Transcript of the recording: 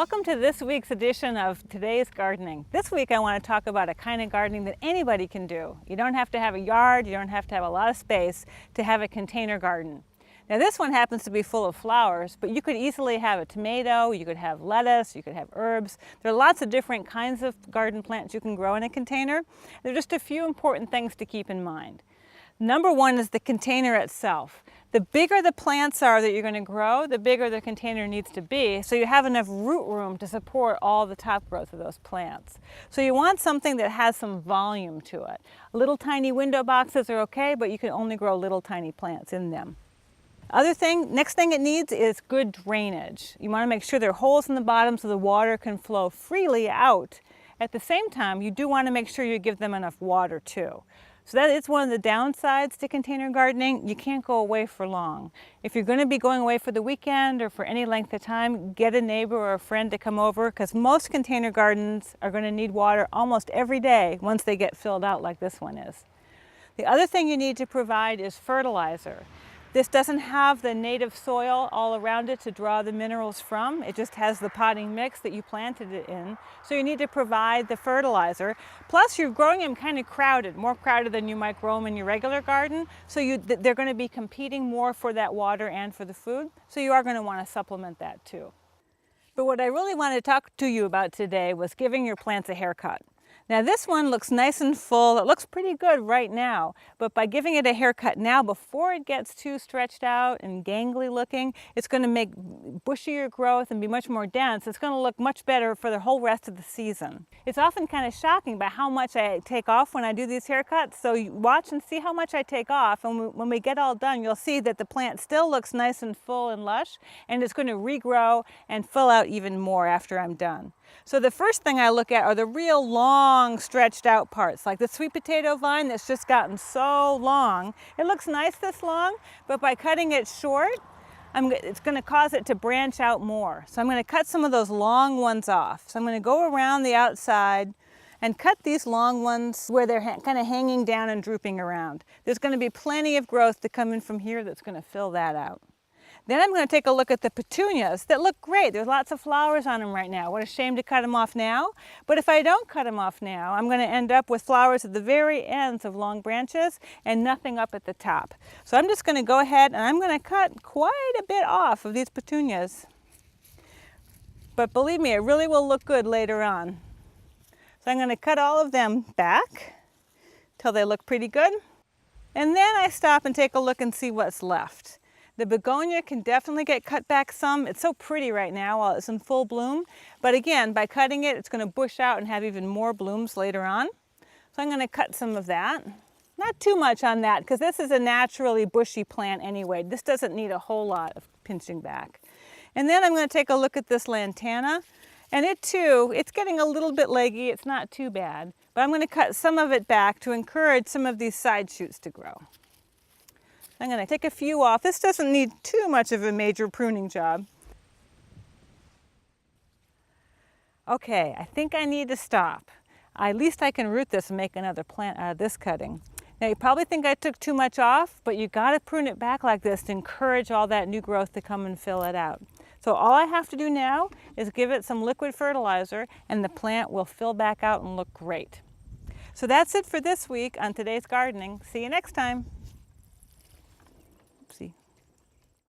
Welcome to this week's edition of Today's Gardening. This week I want to talk about a kind of gardening that anybody can do. You don't have to have a yard, you don't have to have a lot of space to have a container garden. Now this one happens to be full of flowers, but you could easily have a tomato, you could have lettuce, you could have herbs. There are lots of different kinds of garden plants you can grow in a container. There are just a few important things to keep in mind. Number one is the container itself. The bigger the plants are that you're going to grow, the bigger the container needs to be, so you have enough root room to support all the top growth of those plants. So you want something that has some volume to it. Little tiny window boxes are okay, but you can only grow little tiny plants in them. Next thing it needs is good drainage. You want to make sure there are holes in the bottom so the water can flow freely out. At the same time, you do want to make sure you give them enough water too. So that is one of the downsides to container gardening. You can't go away for long. If you're going to be going away for the weekend or for any length of time, get a neighbor or a friend to come over, because most container gardens are going to need water almost every day once they get filled out like this one is. The other thing you need to provide is fertilizer. This doesn't have the native soil all around it to draw the minerals from. It just has the potting mix that you planted it in. So you need to provide the fertilizer. Plus you're growing them kind of crowded, more crowded than you might grow them in your regular garden. So they're going to be competing more for that water and for the food. So you are going to want to supplement that too. But what I really wanted to talk to you about today was giving your plants a haircut. Now this one looks nice and full. It looks pretty good right now, but by giving it a haircut now before it gets too stretched out and gangly looking, it's going to make bushier growth and be much more dense. It's going to look much better for the whole rest of the season. It's often kind of shocking by how much I take off when I do these haircuts, so you watch and see how much I take off, and when we get all done, you'll see that the plant still looks nice and full and lush, and it's going to regrow and fill out even more after I'm done. So the first thing I look at are the real long stretched out parts, like the sweet potato vine that's just gotten so long. It looks nice this long, but by cutting it short, it's going to cause it to branch out more. So I'm going to cut some of those long ones off. So I'm going to go around the outside and cut these long ones where they're kind of hanging down and drooping around. There's going to be plenty of growth to come in from here that's going to fill that out. Then I'm going to take a look at the petunias that look great. There's lots of flowers on them right now. What a shame to cut them off now. But if I don't cut them off now, I'm going to end up with flowers at the very ends of long branches and nothing up at the top. So I'm just going to go ahead and I'm going to cut quite a bit off of these petunias. But believe me, it really will look good later on. So I'm going to cut all of them back till they look pretty good. And then I stop and take a look and see what's left. The begonia can definitely get cut back some. It's so pretty right now while it's in full bloom. But again, by cutting it, it's going to bush out and have even more blooms later on. So I'm going to cut some of that. Not too much on that, because this is a naturally bushy plant anyway. This doesn't need a whole lot of pinching back. And then I'm going to take a look at this lantana. And it too, it's getting a little bit leggy. It's not too bad. But I'm going to cut some of it back to encourage some of these side shoots to grow. I'm going to take a few off. This doesn't need too much of a major pruning job. Okay, I think I need to stop. At least I can root this and make another plant out of this cutting. Now you probably think I took too much off, but you got to prune it back like this to encourage all that new growth to come and fill it out. So all I have to do now is give it some liquid fertilizer and the plant will fill back out and look great. So that's it for this week on Today's Gardening. See you next time.